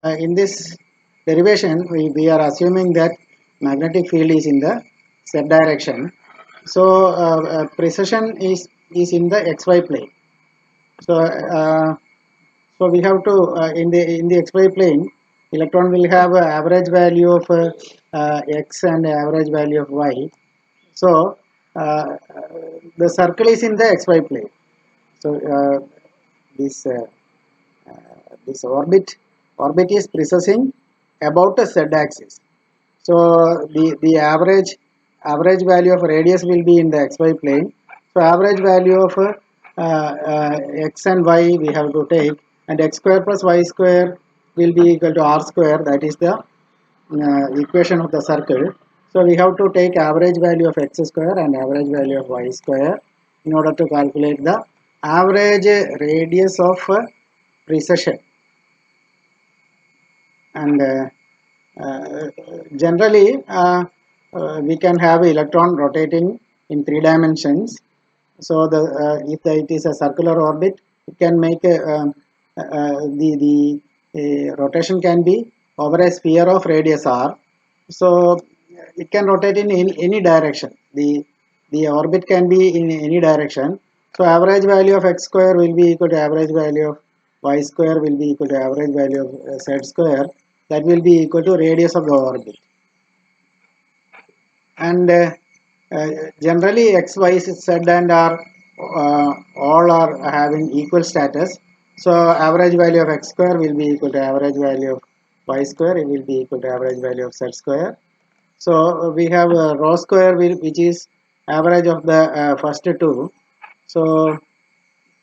In this derivation, we are assuming that magnetic field is in the z direction. So precession is in the xy plane. So so we have to in the xy plane, electron will have an average value of x and average value of y. So the circle is in the xy plane. So this this orbit is precessing about a z axis. So the average value of radius will be in the xy plane. So average value of x and y we have to take, and x square plus y square will be equal to r square. That is the equation of the circle. So we have to take average value of x square and average value of y square in order to calculate the average radius of precession. And generally we can have electron rotating in 3 dimensions. So if it is a circular orbit, it can make the rotation can be over a sphere of radius r. So it can rotate in any direction. The orbit can be in any direction. So average value of x square will be equal to average value of y square will be equal to average value of z square. That will be equal to radius of the orbit. And generally x, y, z and r all are having equal status. So average value of x square will be equal to average value of y square. It will be equal to average value of z square. So we have rho square which is average of the first two. So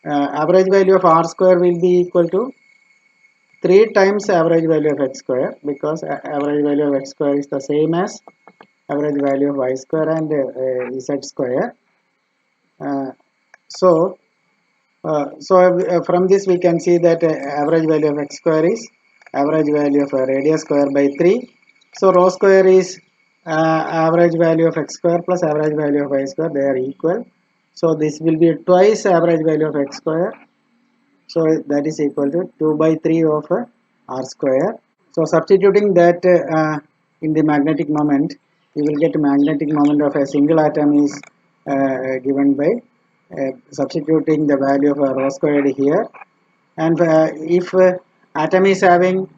average value of r square will be equal to 3 times average value of x square, because average value of x square is the same as average value of y square and z square. Uh, so from this we can see that average value of x square is average value of radius square by 3. So rho square is average value of x square plus average value of y square. They are equal. So this will be twice average value of x square. So that is equal to 2 by 3 of r square. So substituting that in the magnetic moment, you will get magnetic moment of a single atom is given by substituting the value of rho squared here. And if atom is having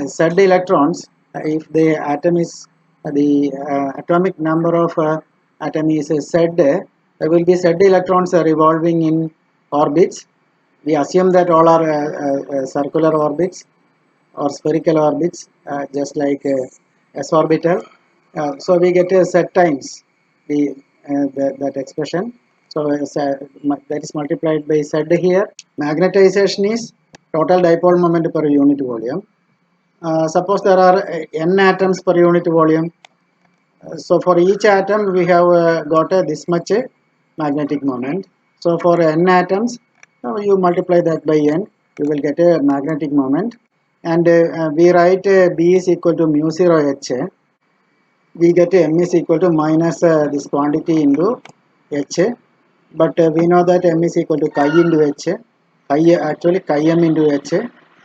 z electrons, if the atom is the atomic number of atom is z, there will be z electrons revolving in orbits. We assume that all are circular orbits or spherical orbits, just like s orbital. So we get z times that expression. So that is multiplied by z here. Magnetization is total dipole moment per unit volume. Suppose there are n atoms per unit volume. So for each atom we have got this much magnetic moment. So for n atoms, you multiply that by n, you will get a magnetic moment. And we write B is equal to mu 0 H. We get M is equal to minus this quantity into H. But we know that M is equal to chi into H. Actually chi M into H.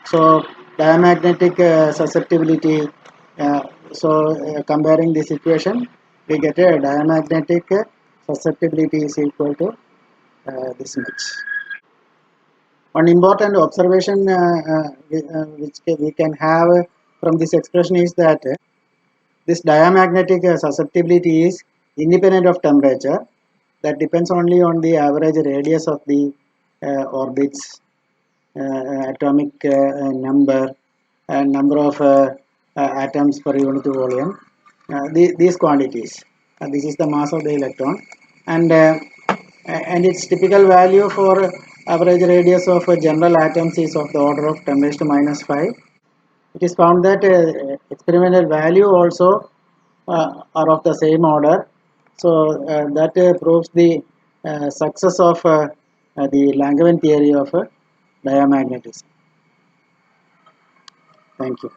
So diamagnetic susceptibility. Comparing this equation, we get a diamagnetic susceptibility is equal to this much. One important observation which we can have from this expression is that this diamagnetic susceptibility is independent of temperature. That depends only on the average radius of the orbits, atomic number, and number of atoms per unit volume. These quantities. This is the mass of the electron, and its typical value for average radius of general atoms is of the order of 10 raised to minus 5. It is found that experimental value also are of the same order. So that proves the success of the Langevin theory of diamagnetism. Thank you.